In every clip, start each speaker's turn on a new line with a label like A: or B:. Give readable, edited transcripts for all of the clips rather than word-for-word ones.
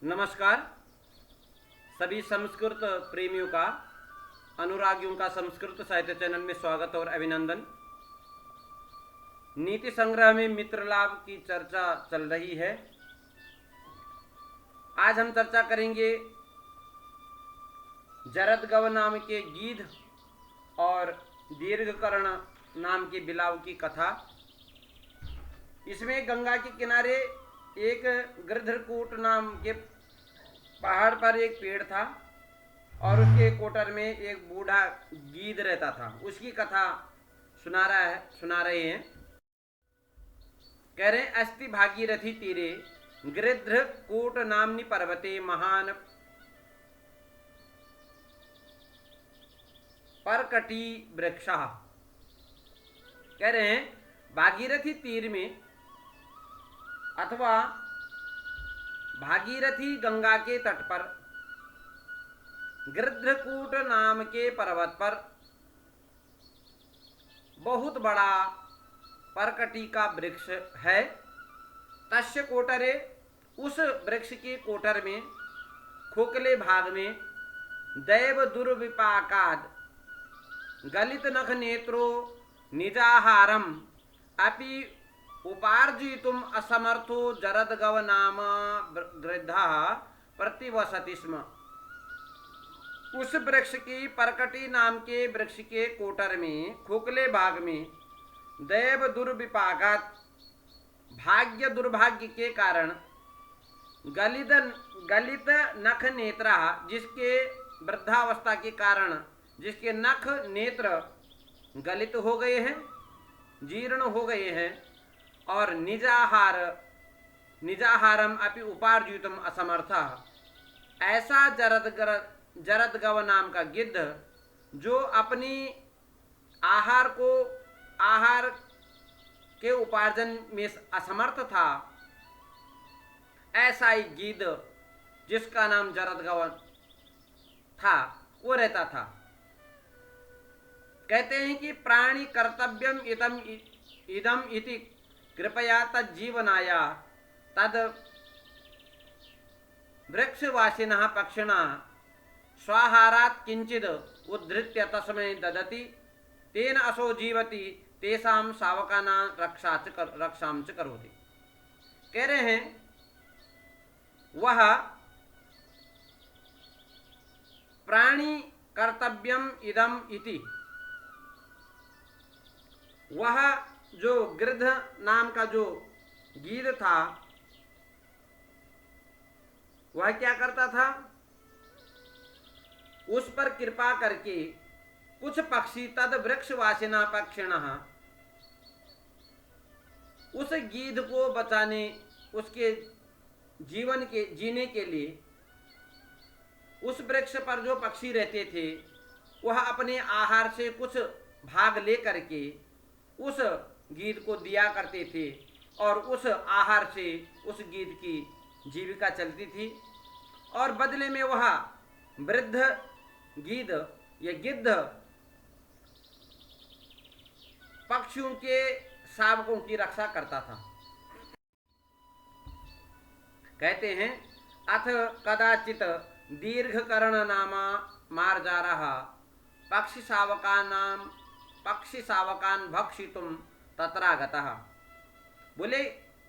A: नमस्कार सभी संस्कृत प्रेमियों का, अनुरागियों का संस्कृत साहित्य चैनल में स्वागत और अभिनंदन। नीति संग्रह में मित्र लाभ की चर्चा चल रही है। आज हम चर्चा करेंगे जरदगव नाम के गीध और दीर्घकर्ण नाम के बिलाव की कथा। इसमें गंगा के किनारे एक गृध्रकूट नाम के पहाड़ पर एक पेड़ था और उसके कोटर में एक बूढ़ा गीध रहता था। उसकी कथा सुना रहे हैं। कह रहे हैं, अस्ति भागीरथी तीरे गृध्रकूट नामनि पर्वते महान परकटी वृक्षः। कह रहे हैं, भागीरथी तीर में अथवा भागीरथी गंगा के तट पर गृध्रकूट नाम के पर्वत पर बहुत बड़ा परकटी का वृक्ष है। तस्य कोटरे, उस वृक्ष के कोटर में खोखले भाग में दैव दुर्विपाकाद गलित नख नेत्रो निजाहारम अपि उपार्जितुम असमर्थो जरदगव नाम गृद्धः प्रतिवसति स्म। उस वृक्ष की परकटी नाम के वृक्ष के कोटर में खोखले भाग में दैव दुर्विपाकात, भाग्य दुर्भाग्य के कारण गलित नख नेत्रा, जिसके वृद्धावस्था के कारण जिसके नख नेत्र गलित हो गए हैं, जीर्ण हो गए हैं, और निजाहारम अपि उपार्जितुम असमर्थ, ऐसा जरदगव नाम का गिद्ध जो अपनी आहार के उपार्जन में असमर्थ था, ऐसा ही गिद्ध जिसका नाम जरदगव था वो रहता था। कहते हैं कि प्राणी कर्तव्यम इदम इति कृपया तज्जीवनाय तद वृक्षवासिनः पक्षिणः स्वाहारात् किंचिद उद्धृत्य तस्मै ददति, तेन असो जीवति तेषां शावकानां रक्षां च करोति। कह रहे हैं, वह प्राणी कर्तव्यम इदम इति, वह जो गृध्र नाम का जो गीध था वह क्या करता था, उस पर कृपा करके कुछ पक्षी तद वृक्षवासिना पक्षिणः, उस गीध को बचाने, उसके जीवन के जीने के लिए उस वृक्ष पर जो पक्षी रहते थे वह अपने आहार से कुछ भाग ले करके उस गीध को दिया करते थे और उस आहार से उस गीध की जीविका चलती थी। और बदले में वह वृद्ध गीध या गिद्ध पक्षियों के शावकों की रक्षा करता था। कहते हैं, अथ कदाचित दीर्घकर्ण नामा मार्जारः पक्षी शावकान भक्षितुम तत्रागतः। बोले,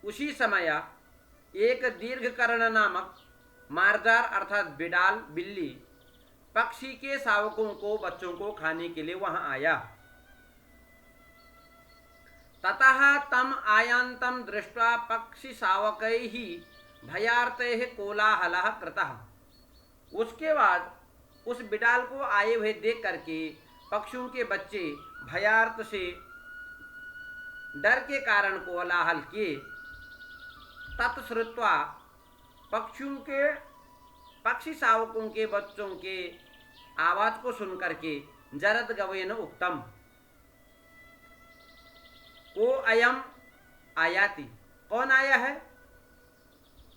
A: उसी समय एक दीर्घकर्ण नामक मार्जार अर्थात बिडाल, बिल्ली, पक्षी के शावकों को, बच्चों को खाने के लिए वहां आया। ततः तम आयान्तं दृष्ट्वा पक्षी शावकैः भयार्तैः कोलाहलः कृतः। उसके बाद उस बिडाल को आए हुए देख करके पक्षियों के बच्चे भयार्त से, डर के कारण कोलाहल किए। तत्श्रुत्वा, पक्षी शावकों के बच्चों के आवाज को सुनकर के जरदगवेन उक्तम, को अयम आयाति, कौन आया है?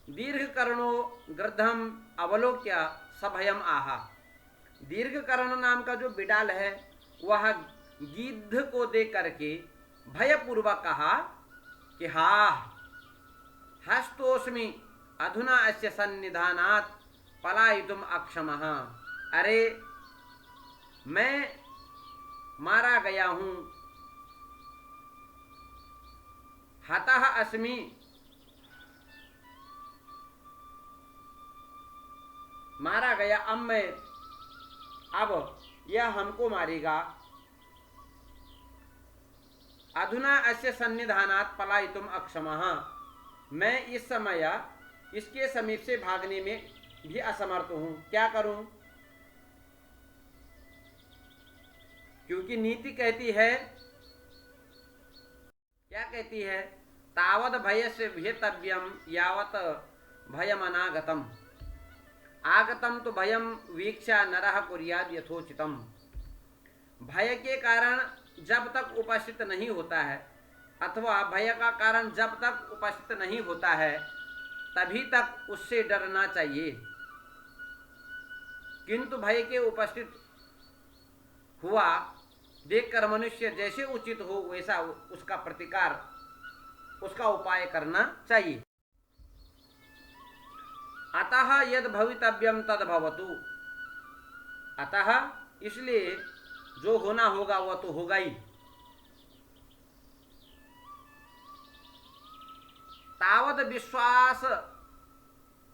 A: दीर्घकर्णो गृद्धम अवलोक्य सभयम आहा। दीर्घकर्ण नाम का जो बिडाल है वह गिद्ध को देख करके भयपूर्वक कहा कि हा हस्तोस्मि अधुना अस्य सन्निधानात् पलायितुम अक्षमः। अरे मैं मारा गया हूँ, हतः अस्मि, मारा गया, अब यह हमको मारेगा। अधुना अस्य सन्निधानात् पलायितुम अक्षमः, मैं इस समय इसके समीप से भागने में भी असमर्थ हूं। क्या करूं? क्योंकि नीति कहती है, क्या कहती है? तावद भयस्य भेतव्यम यावत भयमनागतम, आगतम तो भयम वीक्षा नरः कुर्याद यथोचितम। भय के कारण जब तक उपस्थित नहीं होता है, अथवा भय का कारण जब तक उपस्थित नहीं होता है, तभी तक उससे डरना चाहिए। किंतु भय के उपस्थित हुआ देखकर मनुष्य जैसे उचित हो वैसा उसका प्रतिकार, उसका उपाय करना चाहिए। अतः यद भवितव्यम तद भवतु, अतः इसलिए जो होना होगा वह तो होगा ही। तावद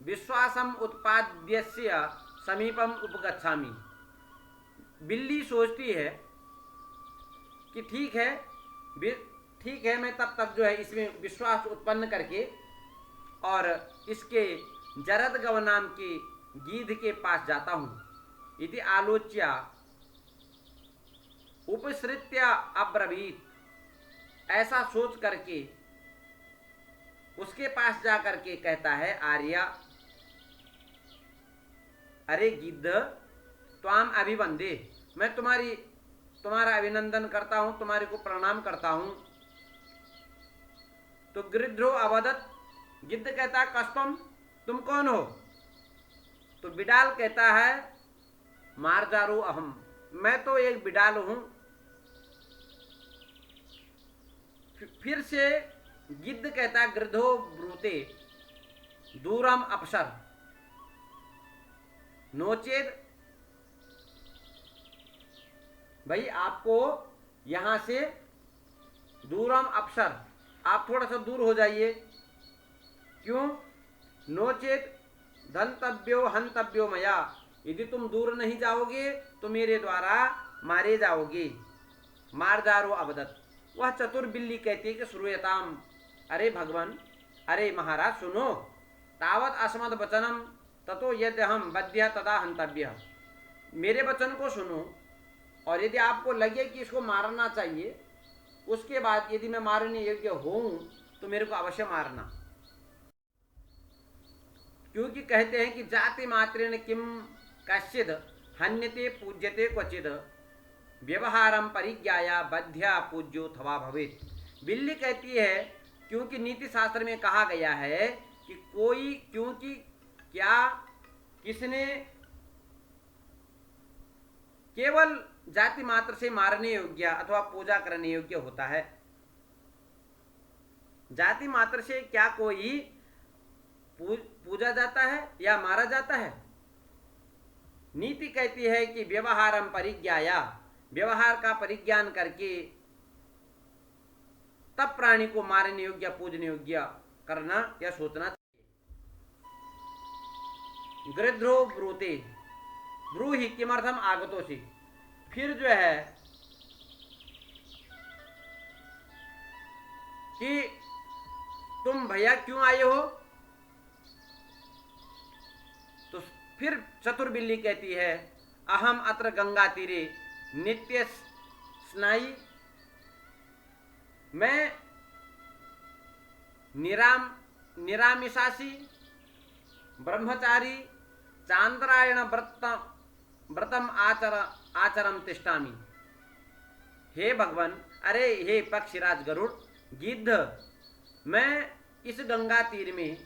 A: विश्वासम उत्पाद्यस्य समीपम उपगच्छामि। बिल्ली सोचती है कि ठीक है, मैं तब तक जो है इसमें विश्वास उत्पन्न करके और इसके जरदगव नाम के गीध के पास जाता हूं। इति आलोच्य उपसृत्य अब्रवीत, ऐसा सोच करके उसके पास जाकर के कहता है, आर्या, अरे गिद्ध, त्वाम अभिवंदे, मैं तुम्हारा अभिनंदन करता हूं, तुम्हारे को प्रणाम करता हूं। तो गृध्रो अवदत, गिद्ध कहता है, कस्त्वम, तुम कौन हो? तो बिडाल कहता है, मार्जारो अहम, मैं तो एक बिडाल हूं। फिर से गिद्ध कहता है, गृधो ब्रूते दूरम अपसर, नोचेत, भाई आपको यहां से दूरम अपसर, आप थोड़ा सा दूर हो जाइए। क्यों? नोचेत धंतव्यो हंतव्यो मया, यदि तुम दूर नहीं जाओगे तो मेरे द्वारा मारे जाओगे। मारदारो अवदत, वह चतुर बिल्ली कहती है कि श्रूयताम, अरे भगवान, अरे महाराज सुनो, तावत अस्मद वचनम ततो यदि हम बध्य तथा हंतव्य, मेरे वचन को सुनो, और यदि आपको लगे कि इसको मारना चाहिए, उसके बाद यदि मैं मारने योग्य हूं तो मेरे को अवश्य मारना। क्योंकि कहते हैं कि जाति मात्रेण किम कश्चिद हन्यते पूज्यते क्वचिद, व्यवहारम परिज्ञाया बध्या पूज्यो थवा भवेत। बिल्ली कहती है, क्योंकि नीति शास्त्र में कहा गया है कि कोई, क्योंकि क्या किसने केवल जाति मात्र से मारने योग्य अथवा पूजा करने योग्य होता है? जाति मात्र से क्या कोई पूजा जाता है या मारा जाता है? नीति कहती है कि व्यवहारम परिज्ञाया, व्यवहार का परिज्ञान करके तब प्राणी को मारने योग्य, पूजने योग्य करना या सोचना चाहिए। गृध्रो ब्रूते, ब्रूहि किमर्थम आगतोसि, फिर जो है कि तुम भैया क्यों आए हो? तो फिर चतुर बिल्ली कहती है, अहम अत्र गंगा तीरे नित्य स्नायी, मैं निरामिषासी ब्रह्मचारी चांद्रायण व्रतम आचरम तिष्ठामि। हे भगवान, अरे हे पक्षीराज गरुड़, गिद्ध, मैं इस गंगा तीर में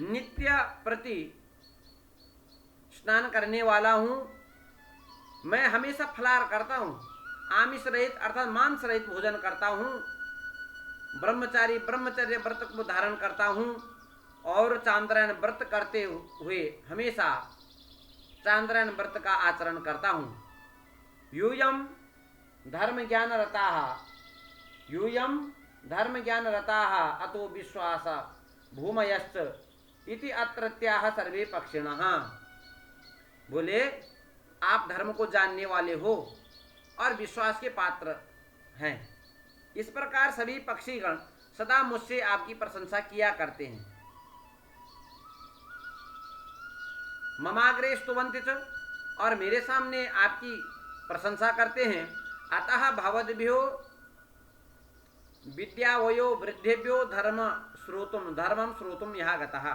A: नित्य प्रति स्नान करने वाला हूं। मैं हमेशा फलाहार करता हूं, आमिष रहित अर्थात मांस रहित भोजन करता हूं, ब्रह्मचारी ब्रह्मचर्य व्रत को धारण करता हूं, और चांद्रायण व्रत करते हुए हमेशा चांद्रायण व्रत का आचरण करता हूँ। यूयम धर्म ज्ञान रताः अतो विश्वास भूमयश्च इति अत्रत्याः सर्वे पक्षिणः। बोले आप धर्म को जानने वाले हो और विश्वास के पात्र हैं। इस प्रकार सभी पक्षीगण सदा मुझसे आपकी प्रशंसा किया करते हैं। ममाग्रे स्तुवन्ति च, और मेरे सामने आपकी प्रशंसा करते हैं। अतः भवद्भ्यो विद्यावयो वृद्धेभ्यो धर्मं श्रोतुम यहाँ गतः।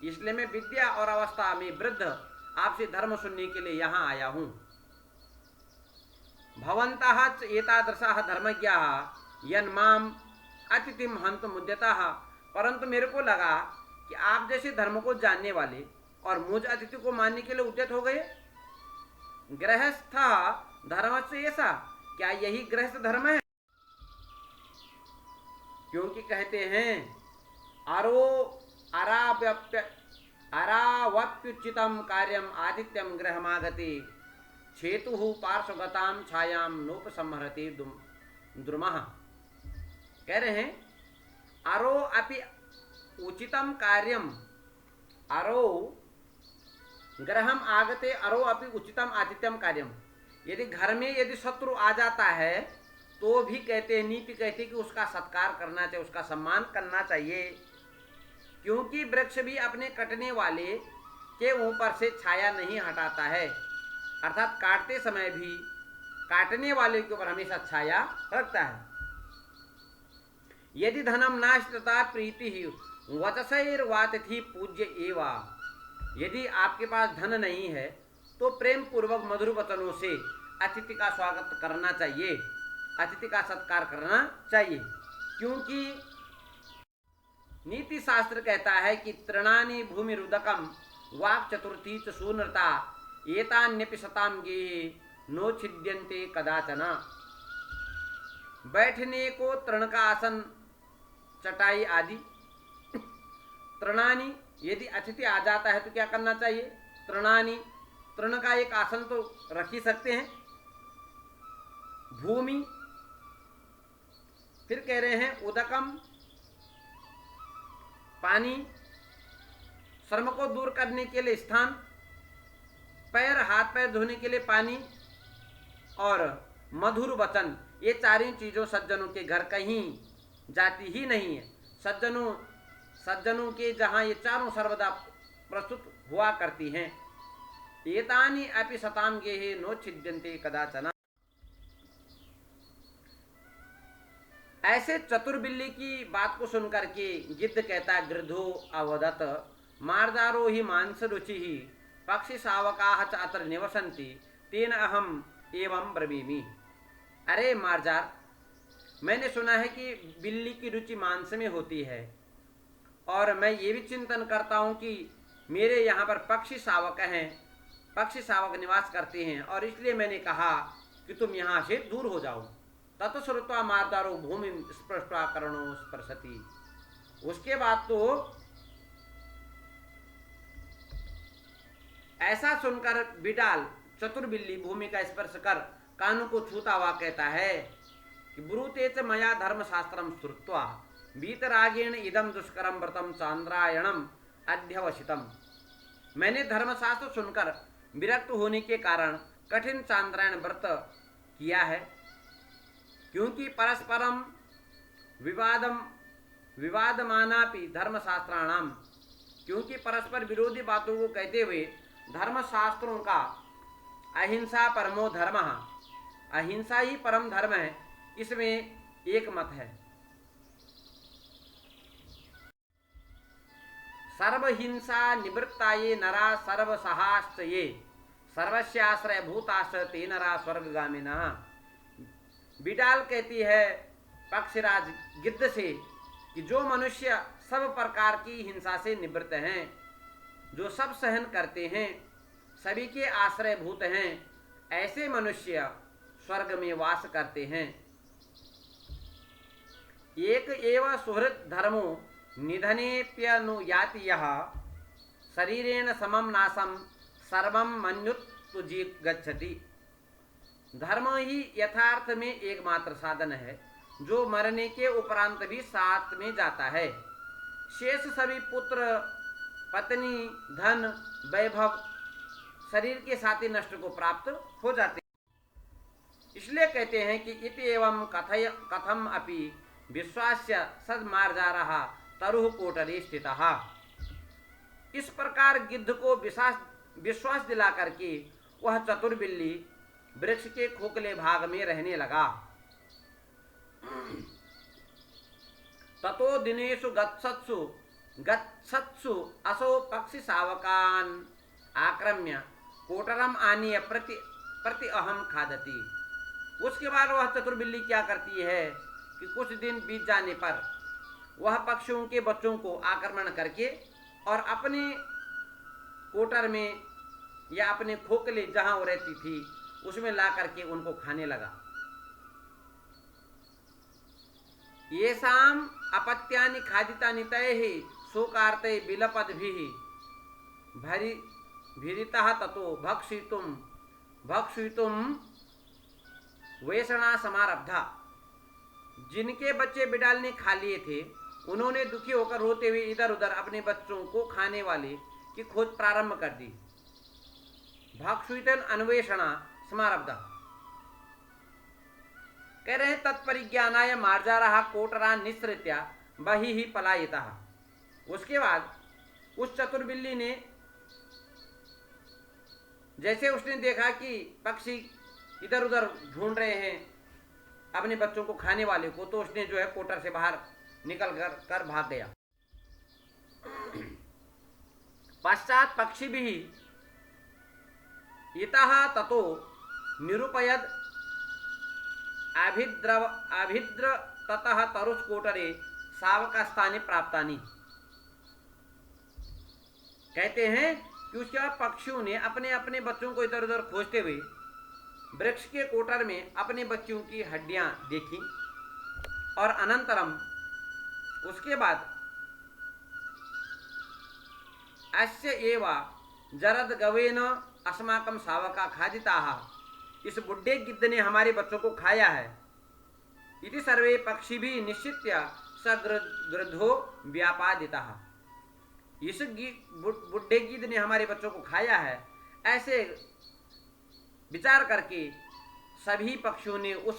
A: इसलिए मैं विद्या और अवस्था में वृद्ध आपसे धर्म सुनने के लिए यहाँ आया हूँ। भवन्तः च एतादृशाः धर्मज्ञाः यन्माम अतिथिम हन्तुम उद्यताः। परंतु मेरे को लगा कि आप जैसे धर्म को जानने वाले और मुझ अतिथि को मानने के लिए उद्यत हो गए। गृहस्थ धर्म से ऐसा, क्या यही गृहस्थ धर्म है? क्योंकि कहते हैं अरावप्युचितम कार्यम आदित्यम गृहमागते छेतुः पार्श्वगताम छायाम नोपसंहरते द्रुमः। कह रहे हैं अरो अपि उचितम कार्यम, अरो ग्रहम आगते अरो अपि उचितम आतिथ्यम कार्यम। यदि घर में यदि शत्रु आ जाता है तो भी कहते हैं, नीति कहती है कि उसका सत्कार करना चाहिए, उसका सम्मान करना चाहिए। क्योंकि वृक्ष भी अपने कटने वाले के ऊपर से छाया नहीं हटाता है, अर्थात काटते समय भी काटने वाले के ऊपर हमेशा छाया रखता है। यदि धनम नाश्यता प्रीति ही वचसैर्वातिथि पूज्य एवा। यदि आपके पास धन नहीं है तो प्रेम पूर्वक मधुर वचनों से अतिथि का स्वागत करना चाहिए, अतिथि का सत्कार करना चाहिए। क्योंकि नीति शास्त्र कहता है कि तृणानि भूमि रुदकम वाक् चतुर्थी च शून्यता एतान्यपि शताम गेहे नो छिद्यन्ते कदाचन। बैठने को तृण का आसन, चटाई आदि। तृणानि, यदि अतिथि आ जाता है तो क्या करना चाहिए? तृणानि, तृण का एक आसन तो रख ही सकते हैं। भूमि, फिर कह रहे हैं उदकम, पानी, श्रम को दूर करने के लिए स्थान, पैर हाथ पैर धोने के लिए पानी, और मधुर वचन। ये चारों चीजों सज्जनों के घर कहीं जाती ही नहीं है। सज्जनों के जहां ये चारों सर्वदा प्रस्तुत हुआ करती हैं। एतानि अपि सताम गेहे नो छिद्यन्ते कदाचन। ऐसे चतुर बिल्ली की बात को सुनकर के गिद्ध कहता, गृद्धो अवदत मार्जारो ही मांस रुचि ही पक्षी शावकाः च अत्र निवसन्ति तेन अहम एवं ब्रवीमि। अरे मार्जार, मैंने सुना है कि बिल्ली की रुचि मांस में होती है, और मैं ये भी चिंतन करता हूँ कि मेरे यहाँ पर पक्षी शावक हैं, पक्षी शावक निवास करते हैं, और इसलिए मैंने कहा कि तुम यहाँ से दूर हो जाओ। तत् श्रुत्वा मार्जारो भूमि स्पृष्ट्वा कर्णो स्पृशति। उसके बाद तो ऐसा सुनकर बिडाल, चतुर बिल्ली, भूमि का स्पर्श कर कानों को छूता हुआ कहता है कि ब्रूते च मया धर्मशास्त्रम श्रुत्वा वीतरागेण इदम दुष्करम व्रतम चांद्रायणम अध्यवसितम। मैंने धर्मशास्त्र सुनकर विरक्त होने के कारण कठिन चांद्रायण व्रत किया है। क्योंकि परस्परम विवादमानापि धर्मशास्त्राणाम, क्योंकि परस्पर विरोधी बातों को कहते हुए धर्मशास्त्रों का अहिंसा परमो धर्म, अहिंसा ही परम धर्म है, इसमें एक मत है। सर्वहिंसा निवृत्ताये नरा सर्वसहाश्चये सर्वस्याश्रय भूताश्च ते नरा स्वर्गगामिनः। बिडाल कहती है पक्षराज गिद्ध से कि जो मनुष्य सब प्रकार की हिंसा से निवृत्त हैं, जो सब सहन करते हैं, सभी के आश्रय भूत हैं, ऐसे मनुष्य स्वर्ग में वास करते हैं। एक एव सुहृद धर्मो निधनेप्यनुयाति यः शरीरेण समम नासम सर्वम मन्युत्तुजी गच्छति। धर्म ही यथार्थ में एकमात्र साधन है जो मरने के उपरांत भी साथ में जाता है। शेष सभी पुत्र, पत्नी, धन, वैभव शरीर के साथ ही नष्ट को प्राप्त हो जाते हैं। इसलिए कहते हैं कि इति एवं कथम अपि विश्वास्य सद्मार्जारः तरुः कोटरे स्थितः। इस प्रकार गिद्ध को विश्वास दिला करके वह चतुर्बिल्ली वृक्ष के खोखले भाग में रहने लगा। ततो दिनेषु गत्सत्सु असो पक्षी शावकान् आक्रम्य कोटरम आनीय प्रति अहम खादती। उसके बाद वह चतुर्बिल्ली क्या करती है कि कुछ दिन बीत जाने पर वह पक्षियों के बच्चों को आक्रमण करके और अपने कोटर में या अपने खोखले जहां वो रहती थी उसमें ला करके उनको खाने लगा। येषाम् अपत्यानि खादितानि तैः शोकार्ते बिलपद्भिः भीरितः ततो भक्षितुं वेषणा समारब्धा। जिनके बच्चे बिडाल ने खा लिए थे उन्होंने दुखी होकर रोते हुए इधर उधर अपने बच्चों को खाने वाले की खोज प्रारंभ कर दी। भक्षितन अन्वेषणा समारब्धा। कह रहे तत्परिज्ञानाय मार्जारः कोटरान् निस्सृत्य बहिः पलायितः। उसके बाद उस चतुर्बिल्ली ने जैसे उसने देखा कि पक्षी इधर उधर ढूंढ रहे हैं अपने बच्चों को खाने वाले को, तो उसने जो है कोटर से बाहर निकल कर भाग गया। पश्चात पक्षी भी इतः ततो निरुपयद आभिद्र ततः तरुष कोटरे शावकास्थाने प्राप्तानि। कहते हैं कि उसके बाद पक्षियों ने अपने अपने बच्चों को इधर उधर खोजते हुए वृक्ष के कोटर में अपने बच्चों की हड्डियां देखी और अनंतरम उसके बाद अस्य एव जरद गवेन अस्माकं शावका खादिताः। इस बुड्ढे गिद्ध ने हमारे बच्चों को खाया है। इति सर्वे पक्षी भी निश्चित्य सगृद्धो व्यापादितः। इस बुड्ढे गिद्ध ने हमारे बच्चों को खाया है, ऐसे विचार करके सभी पक्षियों ने उस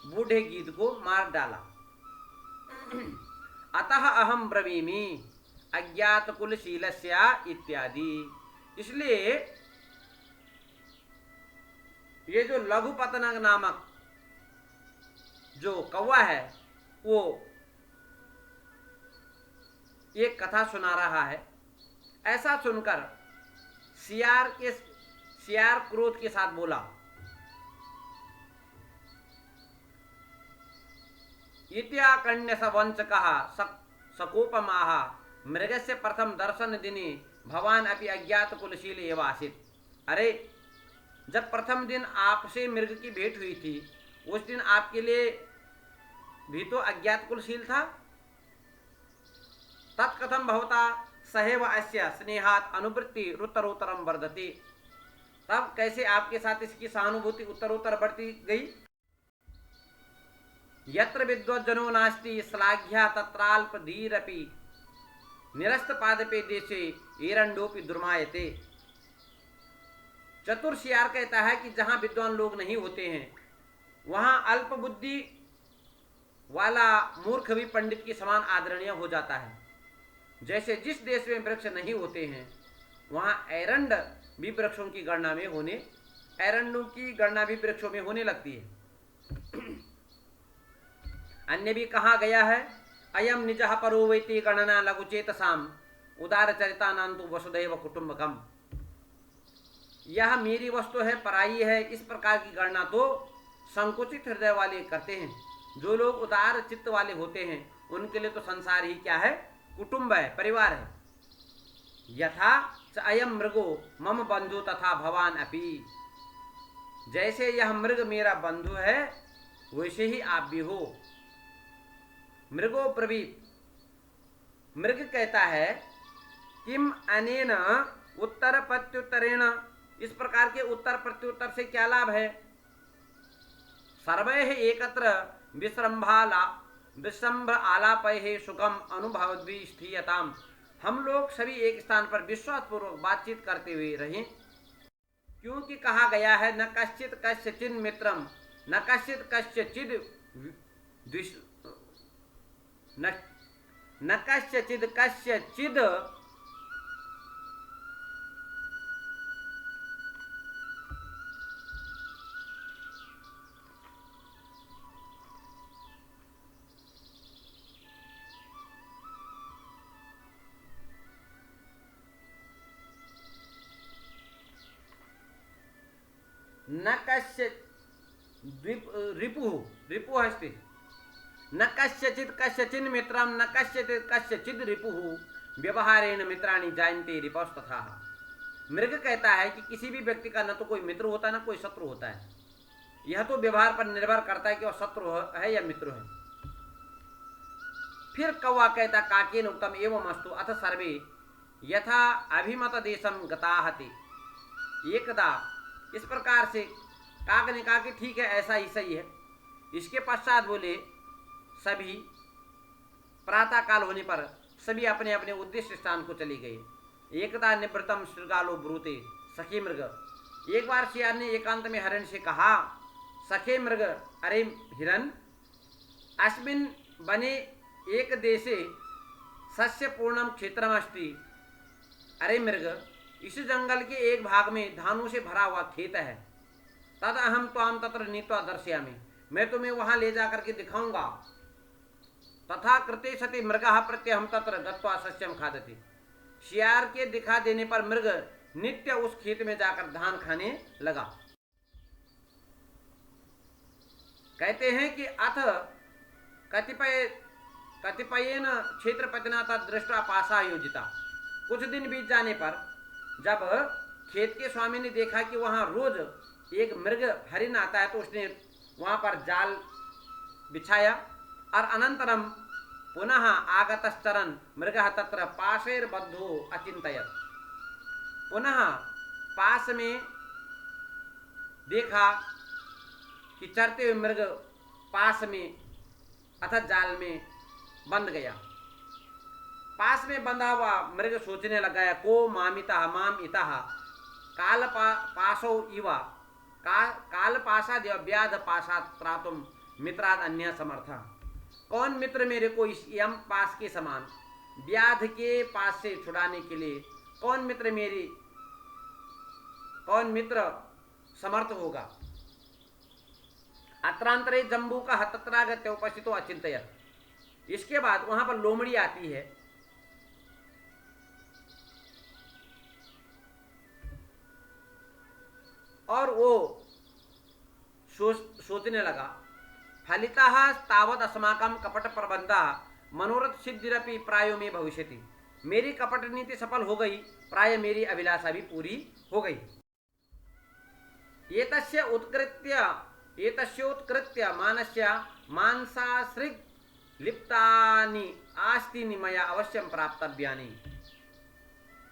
A: बूढ़े गिद्ध को मार डाला। अतः अहम ब्रवीमि अज्ञात कुलशीलस्य इत्यादि। इसलिए ये जो लघुपतनग नामक जो कौवा है वो ये कथा सुना रहा है। ऐसा सुनकर सियार क्रोध के साथ बोला, इत्याकण्य वंचकः सकोपमाः मृगस्य प्रथम दर्शन दिने भवान अपि अज्ञात कुलशील एव आसीत्। अरे, जब प्रथम दिन आपसे मृग की भेंट हुई थी उस दिन आपके लिए भी तो अज्ञात कुलशील था। तत्कथम भवता सहैव अस्य स्नेहात् अनुवृत्ति उत्तरोत्तरम वर्धते। तब कैसे आपके साथ इसकी सहानुभूति उत्तरोत्तर बढ़ती गई। यत्र विद्वज्जनो नास्ति श्लाघ्या तत्राल्प धीरपि निरस्त पादपे देशे एरंडोपि दुर्मायते। चतुर सियार कहता है कि जहां विद्वान लोग नहीं होते हैं वहां अल्प बुद्धि वाला मूर्ख भी पंडित के समान आदरणीय हो जाता है। जैसे जिस देश में वृक्ष नहीं होते हैं वहां एरंड भी वृक्षों की गणना में एरंडों की गणना भी वृक्षों में होने लगती है। अन्य भी कहा गया है, अयम निजः परो वैति गणना लघुचेतसाम उदार चरितानांतु वसुधैव कुटुंबकम। यह मेरी वस्तु है, पराई है, इस प्रकार की गणना तो संकुचित हृदय वाले करते हैं। जो लोग उदार चित्त वाले होते हैं उनके लिए तो संसार ही क्या है, कुटुंब है, परिवार है। यथा च अयम मृगो मम बंधु तथा भवान अपि। जैसे यह मृग मेरा बंधु है वैसे ही आप भी हो। मृगो ब्रवीत मृग कहता है किम अनेन उत्तर प्रत्युत्तरेण, इस प्रकार के उत्तर प्रत्युत्तर से क्या लाभ है। सर्वैः एकत्र विश्रम्भ आलापैः सुखम अनुभवद्भिः स्थीयताम, हम लोग सभी एक स्थान पर विश्वासपूर्वक बातचीत करते हुए रहें, क्योंकि कहा गया है न कश्चित कस्यचित् मित्रम न कश्चित कस्यचिद् न कस्यचिद् कस्यचिद् न कस्य रिपुः अस्ति, न कस्यचित् कस्यचिन् मित्रं न कस्यचित् कस्यचिद् रिपुः व्यवहारेण मित्राणि जायन्ते रिपस्तथा। मृग कहता है कि किसी भी व्यक्ति का न तो कोई मित्र होता है न कोई शत्रु होता है, यह तो व्यवहार पर निर्भर करता है कि वह शत्रु है या मित्र है। फिर कौवा कहता काकेन उक्तम एवं अस्तु अथ सर्वे यथा अभिमत देशम गताहति। एकदा इस प्रकार से काक ने कहा कि ठीक है ऐसा ही सही है। इसके पश्चात बोले सभी प्रातः काल होने पर सभी अपने अपने उद्देश्य स्थान को चली गए। एकदा निवृतम श्रृगालो ब्रूते सखे मृग, एक बार शियार ने एकांत में हरण से कहा सखे मृग अरे हिरण, अस्मिन् बने एक देशे सस्य पूर्णम क्षेत्रमस्ति। अरे मृग, इस जंगल के एक भाग में धानों से भरा हुआ खेत है। तद अहम त्वाम तत्र नीत्वा दर्शयामि, मैं तुम्हें वहां ले जाकर के दिखाऊंगा। तथा कृते सति मृगः प्रत्यहम तत्र गत्वा सस्यम खादति। शियार के दिखा देने पर मृग नित्य उस खेत में जाकर धान खाने लगा। कहते हैं कि अथ कतिपयेन क्षेत्रपतिना तद दृष्ट्वा पाशा योजिता। कुछ दिन बीत जाने पर जब खेत के स्वामी ने देखा कि वहां रोज एक मृग हरिण आता है, तो उसने वहां पर जाल बिछाया और अनंतरम पुनः आगतश्चरन् मृगः तत्र पाशैर्बद्धो अचिन्तयत्। पुनः पास में देखा कि चरते हुए मृग पास में अर्थात जाल में बंध गया। पास में बंधा हुआ मृग सोचने लगा को मामिता माम इतः काल पाशौ इवा काल पाशाद व्याध पाशात त्रातुम मित्राद अन्य समर्थ। कौन मित्र मेरे को इस यम पास के समान व्याध के पास से छुड़ाने के लिए कौन मित्र समर्थ होगा। अत्रांतरे जम्बू का हतत्रागत्य उपस्थितो अचिंतयत्। इसके बाद वहां पर लोमड़ी आती है। और वो सोचने लगा फलितः तावत् अस्माकं कपट प्रबंधा मनोरथ सिद्धिरपि प्रायो में भविष्यति। मेरी कपट नीति सफल हो गई, प्राय मेरी अभिलाषा भी पूरी हो गई। एतस्योत्कृत्य मानस्य मांसासृग लिप्तानि आस्तीनि मया अवश्यम प्राप्तव्यानि।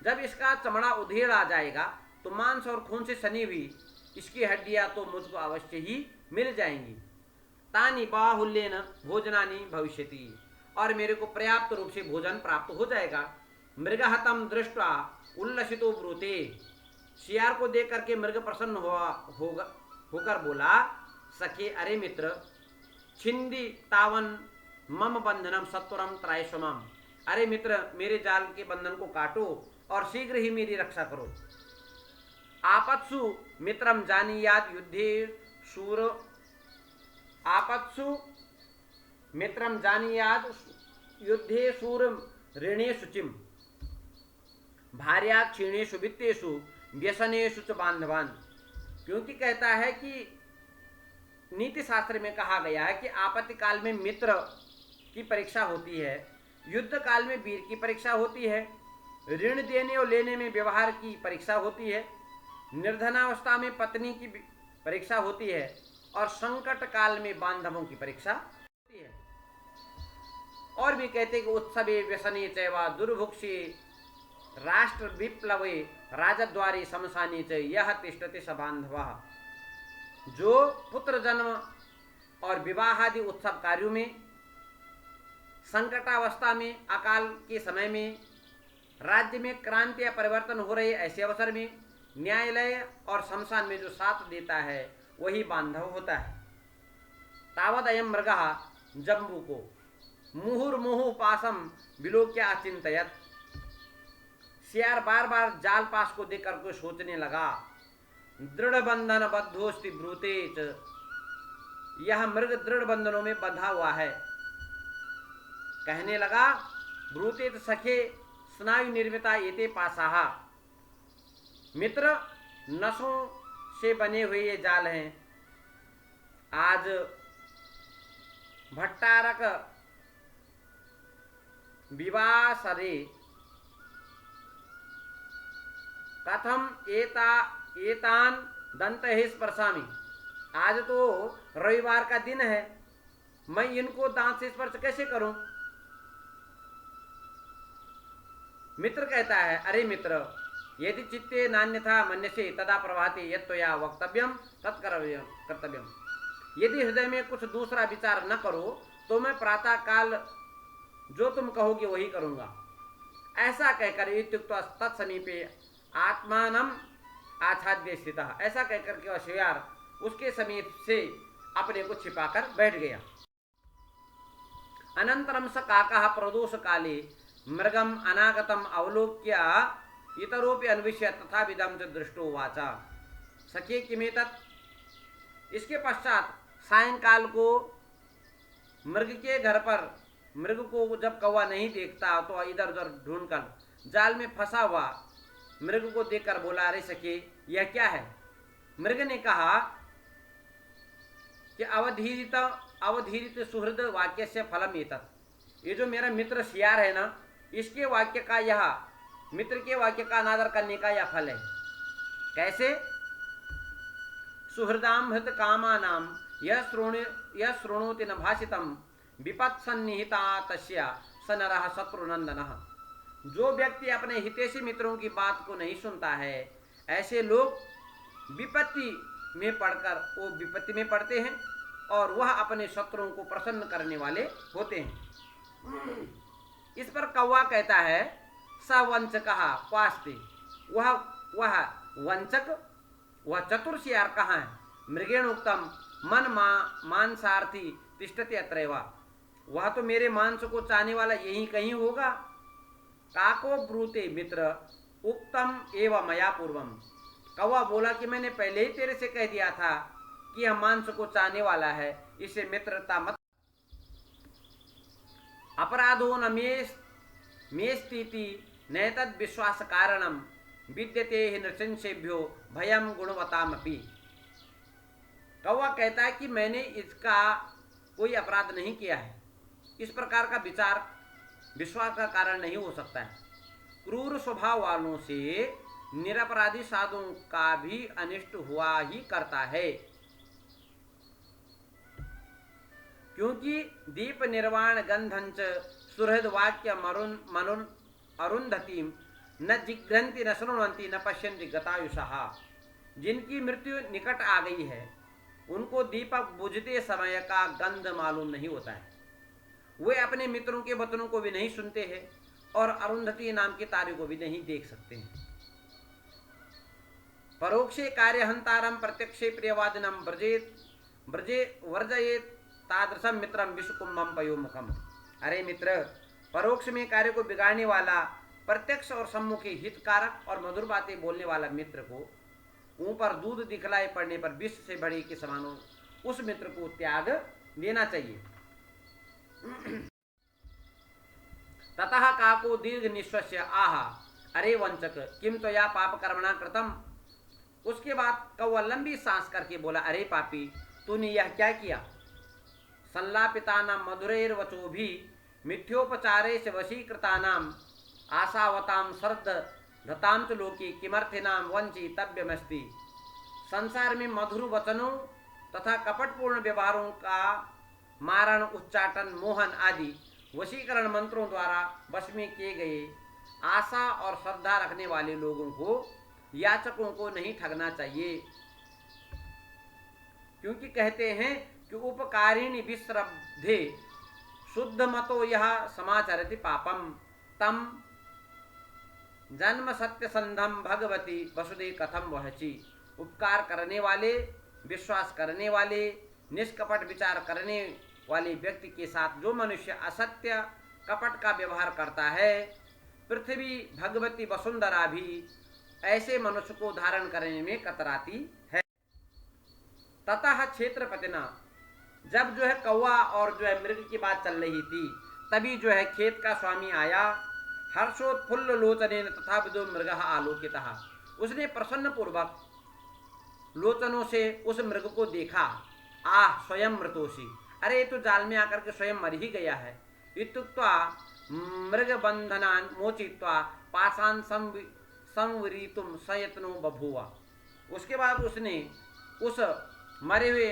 A: जब इसका चमड़ा उधेड़ आ जाएगा तो मांस और खून से सनी हुई इसकी हड्डियां तो मुझको अवश्य ही मिल जाएंगी। तानि बाहुल्येन भोजनानि भविष्यति, और मेरे को पर्याप्त रूप से भोजन प्राप्त हो जाएगा। मृगः तं दृष्ट्वा उल्लसितो ब्रूते। शियार को देख करके मृग प्रसन्न होकर बोला सखे अरे मित्र छिंदी तावन मम बंधनम सत्वरम त्रायस्वमम। अरे मित्र मेरे जाल के बंधन को काटो और शीघ्र ही मेरी रक्षा करो। आपत्सु मित्रम जानीयाद युद्धे शूर आपत्सु मित्रम जानीयाद युद्धे शूर ऋणे शुचिम भार्या क्षीणेषु वित्तेषु व्यसनेषु च बांधवान। क्योंकि कहता है कि नीति शास्त्र में कहा गया है कि आपत्ति काल में मित्र की परीक्षा होती है, युद्ध काल में वीर की परीक्षा होती है, ऋण देने और लेने में व्यवहार की परीक्षा होती है, निर्धनावस्था में पत्नी की परीक्षा होती है और संकट काल में बांधवों की परीक्षा होती है। और भी कहते कि उत्सवे व्यसने चैवा दुर्भुक्षे राष्ट्र विप्लवे राजद्वारे शमशानी च यह तिष्ठति सबांधवः। जो पुत्र जन्म और विवाह आदि उत्सव कार्यों में, संकटावस्था में, अकाल के समय में, राज्य में क्रांति या परिवर्तन हो रहे ऐसे अवसर में, न्यायालय और शमशान में जो साथ देता है वही बांधव होता है। तावद अयम मृगः जम्बू को मुहुर्मुहु पासम विलोक्य अचिंतयत। सियार बार बार जाल पास को देखकर को सोचने लगा, दृढ़ बंधन बद्धोस्ति ब्रूते च, यह मृग दृढ़ बंधनों में बंधा हुआ है। कहने लगा, ब्रूते च सखे स्नायु निर्मिता एते पासाह। मित्र, नसों से बने हुए ये जाल हैं। आज भट्टारक विवासरे कथम एतान दंतहि स्पर्शामि। आज तो रविवार का दिन है, मैं इनको दांत से स्पर्श कैसे करूं? मित्र कहता है, अरे मित्र, यदि चित्ते नान्यथा मन्यसे तदा प्रभाते यत्त्वया वक्तव्यम तत्कर्तव्यम। यदि हृदय में कुछ दूसरा विचार न करो तो मैं प्रातः काल जो तुम कहोगे वही करूंगा। ऐसा कहकर इत्युक्त्वा तत्समीपे आत्मानम आच्छाद्य स्थितः। ऐसा कहकर के अश्वयार उसके समीप से अपने को छिपाकर बैठ गया। अनंतरम स काकः प्रदोष काले मृगम अनागतम अवलोक्य इतरोपि अन्विष्य तथा विदम च दृष्टो वाचा। सखे किमेतत्। इसके पश्चात सायंकाल को मृग के घर पर, मृग को जब कौवा नहीं देखता तो इधर उधर ढूंढकर जाल में फंसा हुआ मृग को देखकर बोला, अरे सखे यह क्या है? मृग ने कहा कि अवधीरित सुहृद वाक्य से फलम एतत्। ये जो मेरा मित्र सियार है ना, इसके वाक्य का, यह मित्र के वाक्य का अनादर करने का यह फल है। कैसे? सुहृदाम हृत कामा नाम यह श्रोणोति न भाषितम विपत्सन्निहिता तस्य स नरः शत्रुनंदनः। जो व्यक्ति अपने हितैषी मित्रों की बात को नहीं सुनता है, ऐसे लोग विपत्ति में पड़ते हैं और वह अपने शत्रुओं को प्रसन्न करने वाले होते हैं। इस पर कौवा कहता है, स वंचकः क्वास्ति। वह वंचक, वह चतुर सियार कहाँ है? मृगेण उक्तम मन मांसार्थी तिष्ठति अत्रैव। वह तो मेरे मांस को चाहने वाला यही कहीं होगा। काको ब्रूते मित्र उक्तम एवं मया पूर्वम। कौवा बोला कि मैंने पहले ही तेरे से कह दिया था कि यह मांस को चाहने वाला है, इसे मित्रता मत। अपराधो न मेस्तीति नैतद विश्वास कारणम विद्यते हि नृशंसेभ्यो भयम गुणवतामपि। कौवा कहता है कि मैंने इसका कोई अपराध नहीं किया है। इस प्रकार का विचार विश्वास का कारण नहीं हो सकता है। क्रूर स्वभाव वालों से निरपराधी साधुओं का भी अनिष्ट हुआ ही करता है, क्योंकि दीप निर्वाण गंधंच सुहृद वाक्य मनुन अरुंधति न जिघ्रंति न शृण्वन्ति न पश्यन्ति गतायुषः। जिनकी मृत्यु निकट आ गई है उनको दीपक बुझते समय का गंध मालूम नहीं होता है। वे अपने मित्रों के वचनों को भी नहीं सुनते हैं और अरुंधति नाम के तारे को भी नहीं देख सकते हैं। परोक्षे कार्यहंतारम प्रत्यक्षे प्रियवादिनम ब्रजे वर्जयेत तादृशम मित्रम विषकुंभम पयोमुखम। अरे मित्र, परोक्ष में कार्य को बिगाड़ने वाला, प्रत्यक्ष और सम्मुखी हितकारक और मधुर बातें बोलने वाला मित्र को ऊपर दूध दिखलाए पड़ने पर विष से बड़े के समान उस मित्र को त्याग देना चाहिए। ततः काको दीर्घ निश्वस्य आह अरे वंचक किम तो या पाप कर्मणा कृतम। उसके बाद कौवा लंबी सांस करके बोला, अरे पापी, तूने यह क्या किया? संलापितानाम मधुरैर वचो भी मिथ्योपचारे से वशीकृतानाम आशावताम सर्द धताम च लोकी किमर्थिनाम वंची तव्यमस्ति। संसार में मधुर वचनों तथा कपटपूर्ण व्यवहारों का मारण, उच्चाटन, मोहन आदि वशीकरण मंत्रों द्वारा वश में किए गए आशा और श्रद्धा रखने वाले लोगों को, याचकों को नहीं ठगना चाहिए, क्योंकि कहते हैं कि उपकारिणी विश्रद्धे शुद्ध मतो यह समाचरति पापम तम जन्म सत्य संधम भगवती वसुदेव कथम वहची। उपकार करने वाले, विश्वास करने वाले, निष्कपट विचार करने वाले व्यक्ति के साथ जो मनुष्य असत्य कपट का व्यवहार करता है, पृथ्वी भगवती वसुंधरा भी ऐसे मनुष्य को धारण करने में कतराती है। ततः क्षेत्रपतिना, जब जो है कौवा और जो है मृग की बात चल रही थी, तभी जो है खेत का स्वामी आया। हर्षोत्फुल्ल लोचनेन तथा विदो मृगः आलोकितः, उसने प्रसन्न पूर्वक लोचनों से उस मृग को देखा। आह स्वयं मृतोषी, अरे ये तो जाल में आकर के स्वयं मर ही गया है। इत्युक्त्वा मृग बंधनान मोचित्वा पाशान संवरीतुम सयत्नो बभूवा। उसके बाद उसने उस मरे हुए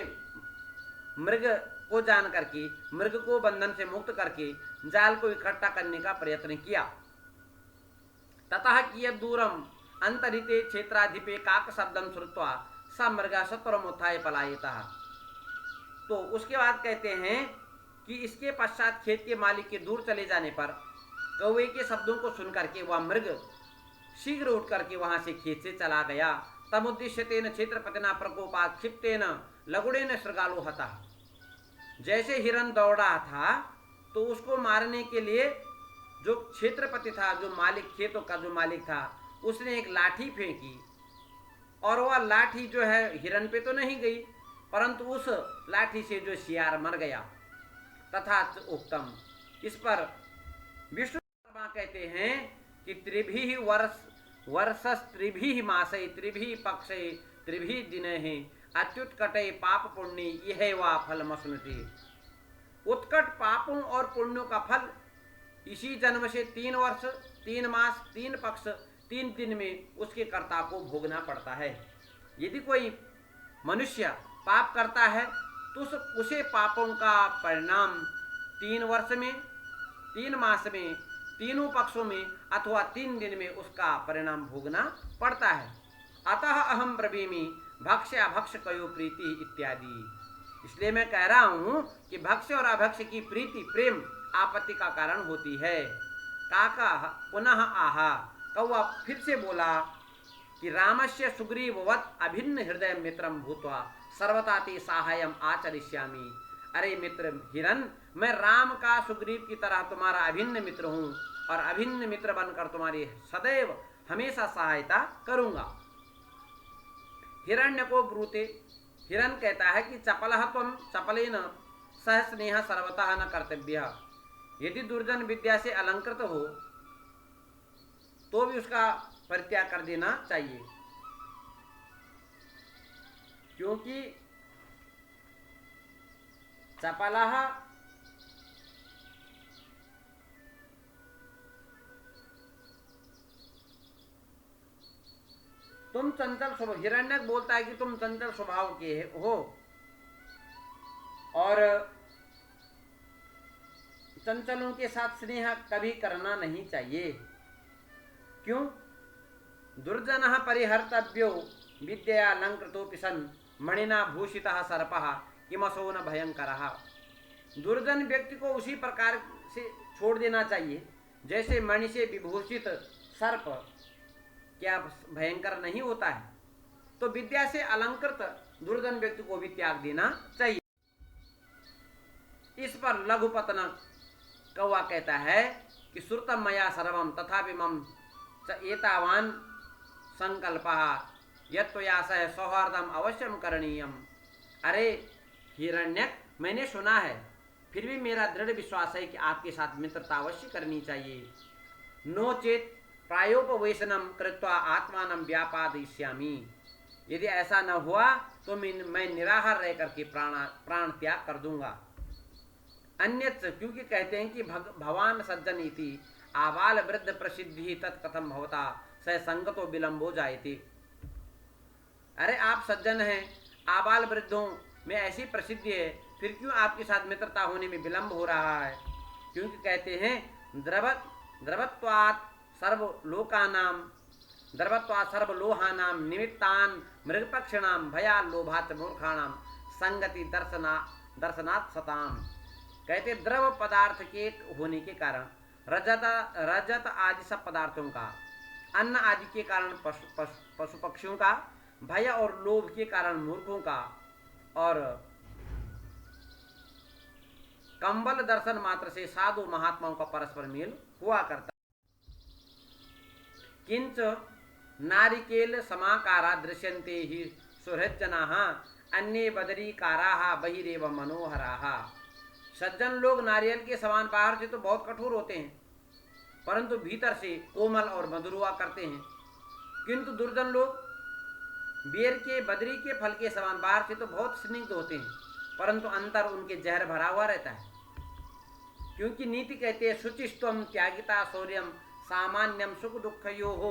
A: मृग को जान करके, मृग को बंधन से मुक्त करके जाल को इकट्ठा करने का प्रयत्न किया। ततः कियत् दूरम अंतरिते क्षेत्राधिपे काक शब्दम श्रुत्वा स मृगा सत्वरमुत्थाय पलायितः। तो उसके बाद कहते हैं कि इसके पश्चात खेत के मालिक के दूर चले जाने पर कौवे के शब्दों को सुन करके वह मृग शीघ्र उठ करके वहां से खेत से चला गया। तमुद्दिश्यतेन क्षेत्रपतिना प्रकोपात् क्षिप्तेन लगुड़ेन शृगालो हतः। जैसे हिरन दौड़ा था तो उसको मारने के लिए जो क्षेत्रपति था, जो मालिक, खेतों का जो मालिक था, उसने एक लाठी फेंकी और वह लाठी जो है हिरन पे तो नहीं गई, परंतु उस लाठी से जो शियार मर गया। तथा उक्तम, इस पर विष्णु कहते हैं कि त्रिभी वर्षस त्रिभी मासै त्रिभी पक्षे त्रिभी दिने अत्युत्कटे पाप पुण्य यह वा फलमश्नुते। उत्कट पापों और पुण्यों का फल इसी जन्म से 3 वर्ष 3 मास 3 पक्ष 3 दिन में उसके कर्ता को भोगना पड़ता है। यदि कोई मनुष्य पाप करता है तो उसे पापों का परिणाम 3 वर्ष में, 3 मास में, तीनों पक्षों में अथवा 3 दिन में उसका परिणाम भोगना पड़ता है। अतः अहम ब्रवीमि भक्ष्य अभक्ष कयो प्रीति इत्यादि। इसलिए मैं कह रहा हूं कि भक्ष्य और अभक्ष्य की प्रीति, प्रेम आपत्ति का कारण होती है। काका पुनः आहा, कौवा फिर से बोला कि रामस्य सुग्रीववत् अभिन्न हृदय मित्रम भूत्वा सर्वताति साहाय्यम आचरिष्यामि। अरे मित्र हिरन, मैं राम का सुग्रीव की तरह तुम्हारा अभिन्न मित्र हूँ और अभिन्न मित्र बनकर तुम्हारी सदैव हमेशा सहायता करूंगा। हिरण्य को ब्रूते, हिरन कहता है कि चपलः त्वं चपलेन सह स्नेह सर्वतः न कर्तव्य। यदि दुर्जन विद्या से अलंकृत हो तो भी उसका परित्याग कर देना चाहिए, क्योंकि चपलः तुम चंचल स्वभाव, हिरण्यक बोलता है कि तुम चंचल स्वभाव के हो और चंचलों के साथ स्नेह कभी करना नहीं चाहिए। क्यों? दुर्जनः परिहर्तव्यो विद्या अलंकृतोऽपि सन् मणिना भूषितः सर्पः किमसो न भयंकरः। दुर्जन व्यक्ति को उसी प्रकार से छोड़ देना चाहिए जैसे मणि से विभूषित सर्प क्या भयंकर नहीं होता है। तो विद्या से अलंकृत दुर्जन व्यक्ति को भी त्याग देना चाहिए। इस पर लघुपतन कौवा कहता है कि श्रुतम मया सर्वम तथापि मम एतावान संकल्पः यत्त्वया सह सौहार्दम अवश्यम करणीयम। अरे हिरण्यक, मैंने सुना है, फिर भी मेरा दृढ़ विश्वास है कि आपके साथ मित्रता अवश्य करनी चाहिए। नो चेत प्रायोपवेशनम कृत्वा आत्मानं व्यापादयिष्यामि। यदि ऐसा न हुआ तो मैं निराहार रह करके प्राण त्याग कर दूंगा। अन्यत्र, क्योंकि कहते हैं कि भवान सज्जन इति आबाल वृद्ध प्रसिद्धि तत्कथम भवता स संगतो विलंबो जायते। अरे आप सज्जन हैं, आबाल वृद्धों में ऐसी प्रसिद्धि है, फिर क्यों आपके साथ मित्रता होने में विलंब हो रहा है? क्योंकि कहते हैं द्रवत्वात् सर्वलोहानां निमित्तान मृगपक्षिणाम भया लोभात मूर्खाणाम संगति दर्शनात् सताम। कहते द्रव पदार्थ के होने के कारण रजत आदि सब पदार्थों का, अन्न आदि के कारण पशु पक्षियों का, भय और लोभ के कारण मूर्खों का, और कंबल दर्शन मात्र से साधु महात्माओं का परस्पर मेल हुआ करता। किंच नारिकेल समाकारा दृश्यन्ते ही सुहृज्जनाः अन्ये बदरीकाराः बहिरेव मनोहराः। सज्जन लोग नारियल के समान बाहर से तो बहुत कठोर होते हैं, परंतु भीतर से कोमल और मधुर हुआ करते हैं। किंतु दुर्जन लोग बेर के बदरी के फल के समान बाहर से तो बहुत स्निग्ध होते हैं, परंतु अंतर उनके जहर भरा हुआ रहता है। क्योंकि नीति कहते हैं शुचिस्त्वम त्यागिता शौर्यम सामान्यम सुख दुःखयोः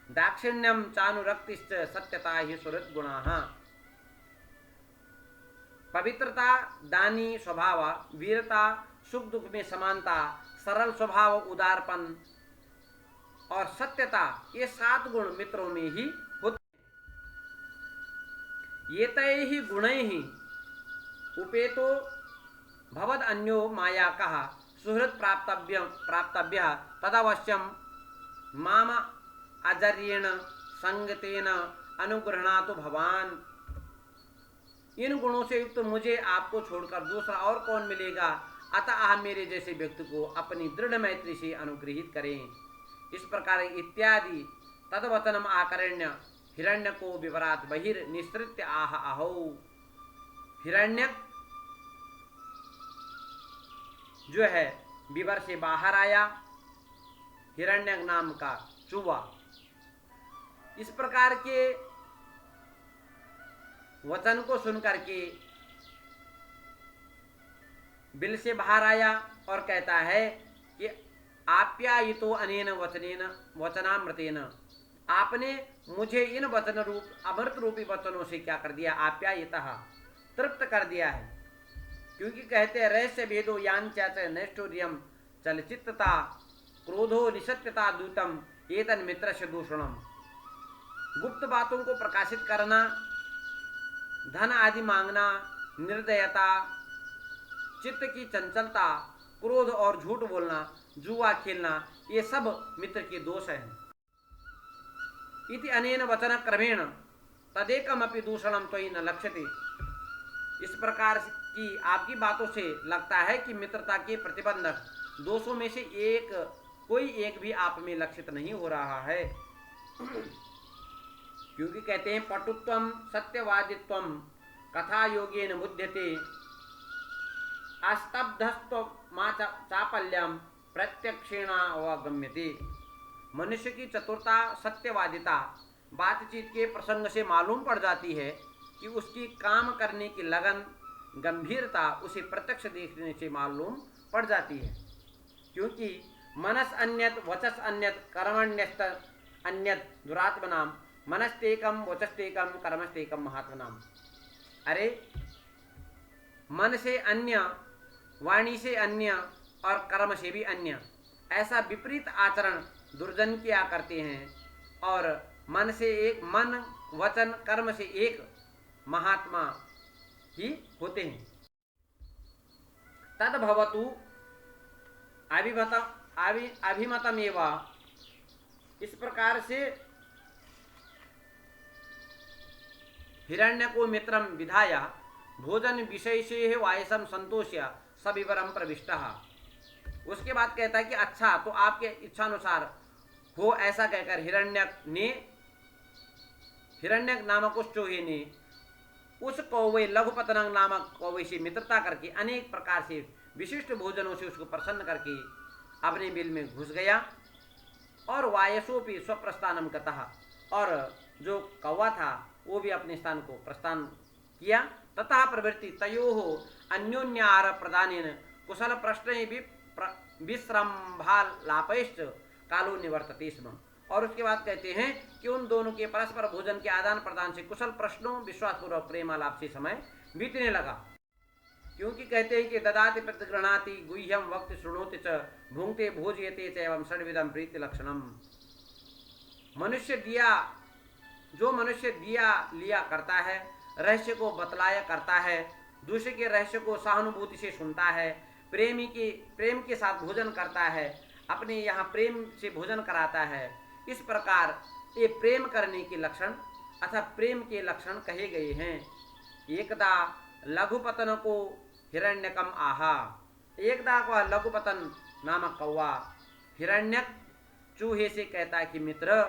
A: दाक्षिण्यम चानुरक्तिश्च सत्यता ही सुहृद गुणाः। पवित्रता, दानी स्वभाव, वीरता, सुख दुख में समानता, सरल स्वभाव, उदारपन और सत्यता, ये 7 गुण मित्रों में ही होते हैं। ये तय ही गुणै ही उपेतो भवद अन्यो माया कहा सुहृद प्राप्तव्य तदवश्यम माम अजर्येण संगतेन अनुगृह्णातु भवान। इन गुणों से युक्त मुझे आपको छोड़कर दूसरा और कौन मिलेगा, अतः आप मेरे जैसे व्यक्ति को अपनी दृढ़ मैत्री से अनुग्रहित करें। इस प्रकार इत्यादि तदवचनम आकरण्य हिरण्य को विवरात बहिर निस्तृत्य आह अहो। हिरण्यक जो है विवर से बाहर आया, हिरण्यक नाम का चूहा। इस प्रकार के वचन को सुनकर के बिल से बाहर आया और कहता है कि आप्यायितो अनेन वचनामृतेन, आपने मुझे इन वचन रूप अमृत रूपी वचनों से क्या कर दिया, आप्यायितः तृप्त कर दिया है। क्योंकि कहते हैं रहस्य भेदो यान्चाच नैष्ठुर्यम चलचित्तता क्रोधो निसत्यता दूतम एतन मित्रस्य दूषणम। गुप्त बातों को प्रकाशित करना, धन आदि मांगना, निर्दयता, चित्त की चंचलता, क्रोध और झूठ बोलना, जुआ खेलना, ये सब मित्र के दोष हैं। इति अनेन वचन क्रमेण तदेकमपि दूषणम त्वयि न लक्ष्यते। इस प्रकार की आपकी बातों से लगता है कि मित्रता के प्रतिबंधक दोषों में से कोई एक भी आप में लक्षित नहीं हो रहा है। क्योंकि कहते हैं पटुत्वम सत्यवादित्वम कथा योगेन बुध्यते अस्तब्धस्त्वमा चापल्यम प्रत्यक्षेणावगम्यते। मनुष्य की चतुरता, सत्यवादिता बातचीत के प्रसंग से मालूम पड़ जाती है कि उसकी काम करने की लगन, गंभीरता उसे प्रत्यक्ष देखने से मालूम पड़ जाती है। क्योंकि मनस अन्यत वचस अन्यत कर्मण्यस्त अन्यत दुरात्मनाम मनस्तेकम वचस्तेकम कर्मस्तेकम महात्मनाम। अरे मन से अन्य, वाणी से अन्य और कर्म से भी अन्य, ऐसा विपरीत आचरण दुर्जन किया करते हैं, और मन से एक, मन वचन कर्म से एक महात्मा ही होते हैं। तद भवतु अभिमतमेव। इस प्रकार से हिरण्य को मित्रम विधाया भोजन विशेषे वायसम संतोष्य सविवरम प्रविष्टः। उसके बाद कहता है कि अच्छा तो आपके इच्छानुसार हो, ऐसा कहकर हिरण्यक नामक उस चूहे ने उस कौवे लघुपतनंग नामक कौवे से मित्रता करके अनेक प्रकार से विशिष्ट भोजनों से उसको प्रसन्न करके अपने बिल में घुस गया। और वायसोपि स्वप्रस्थानम कतः, और जो कौवा था वो भी अपने स्थान को प्रस्थान किया। तथा प्रवृत्ति तयोः अन्योन्याहार प्रदानेन कुशल प्रश्न विश्रम्भालापैश्च कालो निवर्तते स्म। और उसके बाद कहते हैं कि उन दोनों के परस्पर भोजन के आदान प्रदान से कुशल प्रश्नों, विश्वासपूर्वक प्रेमालाप से समय बीतने लगा। क्योंकि कहते हैं कि ददाति प्रतिगृणाति गुह्यम वक्त शृणोति च भुंक्ते भोजयते च एवं षड्विधम प्रीति लक्षणम। जो मनुष्य दिया लिया करता है, रहस्य को बतलाया करता है, दूसरे के रहस्य को सहानुभूति से सुनता है, प्रेम के साथ भोजन करता है, अपने यहाँ प्रेम से भोजन कराता है, इस प्रकार ये प्रेम करने के लक्षण अथवा प्रेम के लक्षण कहे गए हैं। एकदा लघुपतन को हिरण्यकम आहा। एकदा को लघुपतन नामक कौवा हिरण्यक चूहे से कहता है कि मित्र,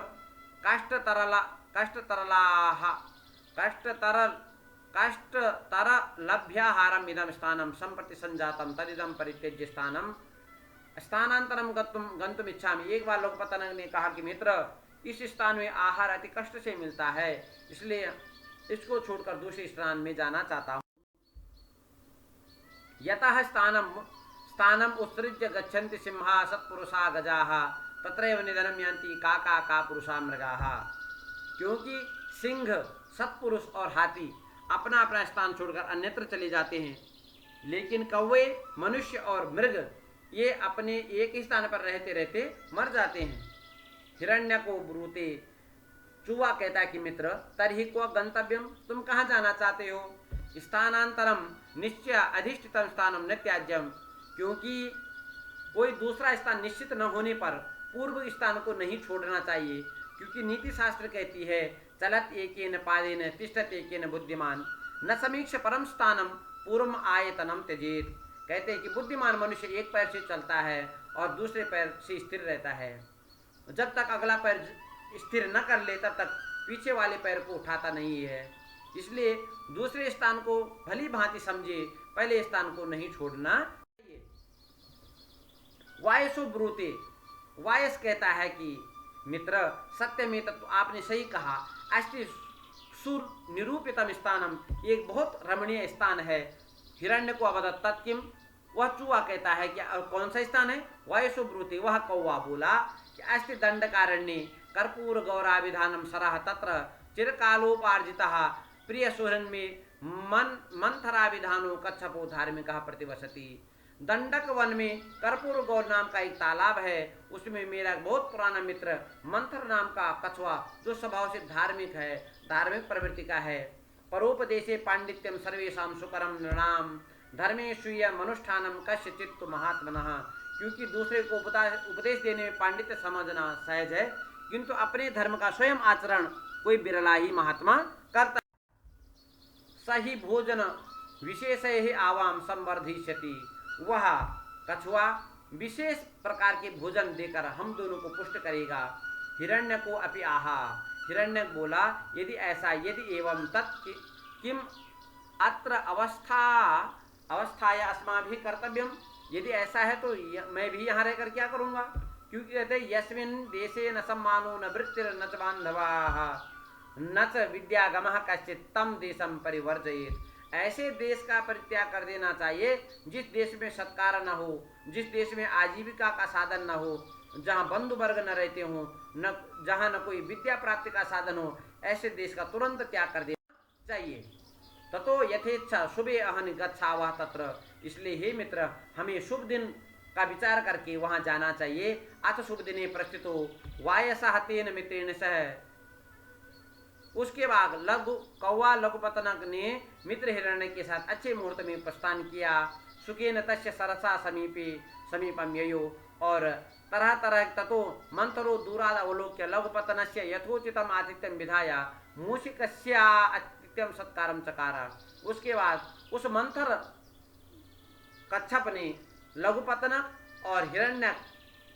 A: कष्टतरलभ्याहारम इदम स्थानम संप्रति संजातम तदिदम परित्यज्य स्थानम स्थानांतरम गंतुम इच्छामि। एक बार लघुपतन ने कहा कि मित्र, इस स्थान में आहार अति कष्ट से मिलता है, इसलिए इसको छोड़कर दूसरे स्थान में जाना चाहता हूँ। यतः स्थानम उत्सृज्य गच्छन्ति सिंहा सत्पुरुषा गजाः तत्रैव निधनम यान्ति का पुरुषा मृगाः। क्योंकि सिंह, सत्पुरुष और हाथी अपना अपना स्थान छोड़कर अन्यत्र चले जाते हैं, लेकिन कौवे, मनुष्य और मृग ये अपने एक ही स्थान पर रहते रहते मर जाते हैं। हिरण्य को ब्रूते, चूहा कहता है कि मित्र, तर्हि क्व गंतव्यम, तुम कहाँ जाना चाहते हो? स्थानांतरम निश्चय अधिष्ठितम स्थानम न त्याज्यम। क्योंकि कोई दूसरा स्थान निश्चित न होने पर पूर्व स्थान को नहीं छोड़ना चाहिए, क्योंकि नीति शास्त्र कहती है चलत एकेन पादेन तिष्ठत एकेन बुद्धिमान न समीक्ष परम स्थानम पूर्व आयतनम त्यजेत। कहते हैं कि बुद्धिमान मनुष्य एक पैर से चलता है और दूसरे पैर से स्थिर रहता है। जब तक अगला पैर स्थिर न कर ले तब तक पीछे वाले पैर को उठाता नहीं है। इसलिए दूसरे स्थान को भली भांति समझे, पहले स्थान को नहीं छोड़ना चाहिए। वायसु ब्रूते, वायस कहता है कि मित्र, सत्य में तत्व आपने सही कहा, अस्ति सुर निरूपितम स्थानम, एक बहुत रमणीय स्थान है। हिरण्य को अवदत तत्किम, वह चूहा कहता है कि कौन सा स्थान है? वायसु ब्रूते, वह कौवा बोला कि अस्ति दंडकारण्ये कर्पूर गौराविधानम सरह तत्र चिरकालोपार्जितः प्रिय सुहृन् में मंथराविधानो कच्छपो धार्मिकः प्रतिवसति। दंडक वन में कर्पूर गौर नाम का एक तालाब है, उसमें मेरा बहुत पुराना मित्र मंथर नाम का कछुआ, जो स्वभाव से धार्मिक है, धार्मिक प्रवृत्ति का है। परोपदेशे पांडित्यम सर्वेषां सुकरम नृणाम धर्मेशूय मनुष्ठानम कश्चित् महात्मनः। क्योंकि दूसरे को उपदेश देने में पांडित्य समझना सहज है, किंतु अपने धर्म का स्वयं आचरण कोई बिरला ही महात्मा करता। सही भोजन विशेष ही आवाम संवर्धिष्यति। वह कछुआ विशेष प्रकार के भोजन देकर हम दोनों को पुष्ट करेगा। हिरण्य को अपि आहा, हिरण्य बोला यदि ऐसा, यदि एवं तत् किम अत्र अवस्थाया अस्माभिः कर्तव्यम। यदि ऐसा है तो मैं भी यहाँ रहकर क्या करूँगा? क्योंकि कहते यस्मिन् देशे न सम्मानो न वृत्तिर् न च बान्धवाः न च विद्यागमः कश्चित् तं देशं परिवर्जयेत्। ऐसे देश का परित्याग कर देना चाहिए जिस देश में सत्कार न हो, जिस देश में आजीविका का साधन न हो, जहाँ बंधु वर्ग न रहते हों, न जहाँ न कोई विद्या प्राप्ति का साधन हो, ऐसे देश का तुरंत त्याग कर देना चाहिए। ततो यथेच्छा शुभे अहन गच्छावः तत्र। इसलिए हे मित्र, हमें शुभ दिन का विचार करके वहाँ जाना चाहिए। अथ शुभ दिने प्रस्थितो वायसः तेन मित्रेण सह। उसके बाद कौवा लघुपतनक ने मित्र हिरण्य के साथ अच्छे मुहूर्त में प्रस्थान किया। सुखेन तस्य सरसा समीपम ययो। और तरह तरह ततो मंथरो दूराद अवलोक्य लघुपतनस्य यथोचितम आतिथ्यम विधाया मूषिकस्य आतिथ्यम सत्कारम चकारा। उसके बाद उस मंथर कच्छप ने लघुपतनक और हिरण्यक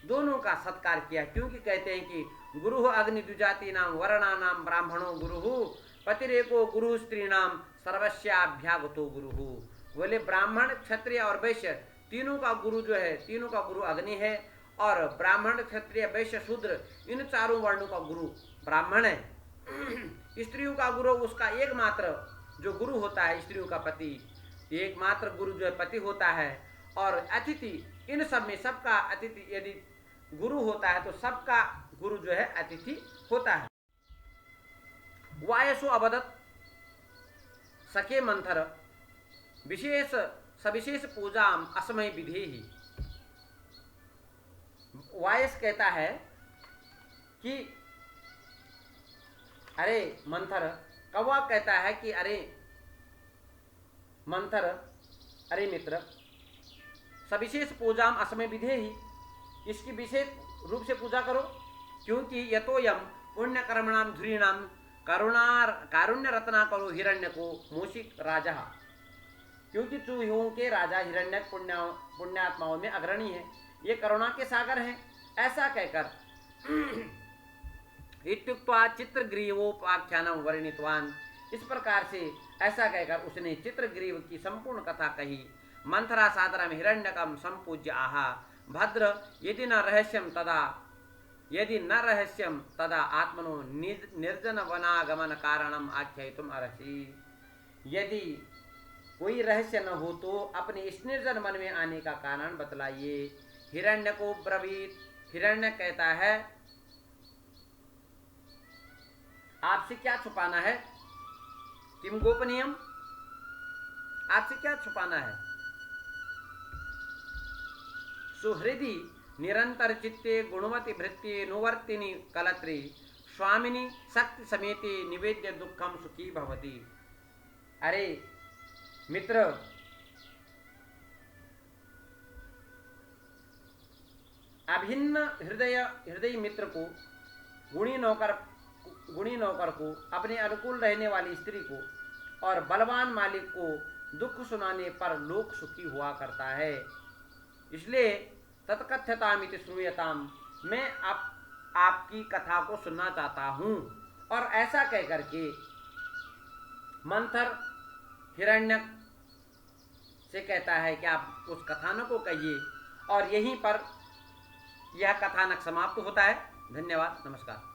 A: दोनों का सत्कार किया, क्योंकि कहते हैं कि गुरु अग्नि द्विजाति नाम वर्णानाम ब्राह्मणो गुरु पतिरेको गुरु स्त्रीणाम सर्वस्याभ्यागतो गुरु। बोले ब्राह्मण, क्षत्रिय और वैश्य तीनों का गुरु जो है, तीनों का गुरु अग्नि है, और ब्राह्मण, क्षत्रिय, वैश्य, शूद्र इन चारों वर्णों का गुरु ब्राह्मण है। स्त्रियों का गुरु उसका एकमात्र जो गुरु होता है, स्त्रियों का पति, एकमात्र गुरु जो है पति होता है। और अतिथि, इन सब में सबका अतिथि यदि गुरु होता है तो सबका गुरु जो है अतिथि होता है। वायसु अवदत सखे मंथर, विशेष सविशेष पूजाम असमय विधेहि। वायस कहता है कि अरे मंथर, कौवा कहता है कि अरे मंथर, अरे मित्र, सविशेष पूजाम असमय विधेहि, इसकी विशेष रूप से पूजा करो, क्योंकि यतोयम पुण्य कर्मणाम धुरीणाम कारुण्य रत्ना करो हिरण्य को मूषिक राजा, क्योंकि चूहों के राजा हिरण्य पुण्यात्माओं में अग्रणी है, ये करुणा के सागर हैं। ऐसा कहकर इत्युक्त्वा चित्रग्रीवोपाख्यानम वर्णितवान, इस प्रकार से ऐसा कहकर उसने चित्रग्रीव की संपूर्ण कथा कही। मंथरा सादरम हिरण्यकम संपूज्य आहा, भद्र यदि न रहस्यम तदा आत्मनो निर्जन वनागमन कारणम आख्यायितुम अर्हसि। यदि कोई रहस्य न हो तो अपने इस निर्जन वन में आने का कारण बतलाइए। हिरण्य को ब्रवीत, हिरण्य कहता है आपसे क्या छुपाना है, किम गोपनीयम, आपसे क्या छुपाना है। सुहृदि निरंतर चित्ते गुणवती भृत्ये नुवर्तिनी कलत्री स्वामिनी शक्ति समेते निवेद्य दुखम सुखी भवती। अरे मित्र, अभिन्न हृदय मित्र को, गुणी नौकर को, अपने अनुकूल रहने वाली स्त्री को और बलवान मालिक को दुख सुनाने पर लोक सुखी हुआ करता है। इसलिए तत्कथ्यतामिति श्रूयताम, मैं आपकी कथा को सुनना चाहता हूँ। और ऐसा कहकर के मंथर हिरण्यक से कहता है कि आप उस कथानक को कहिए, और यहीं पर यह कथानक समाप्त होता है। धन्यवाद, नमस्कार।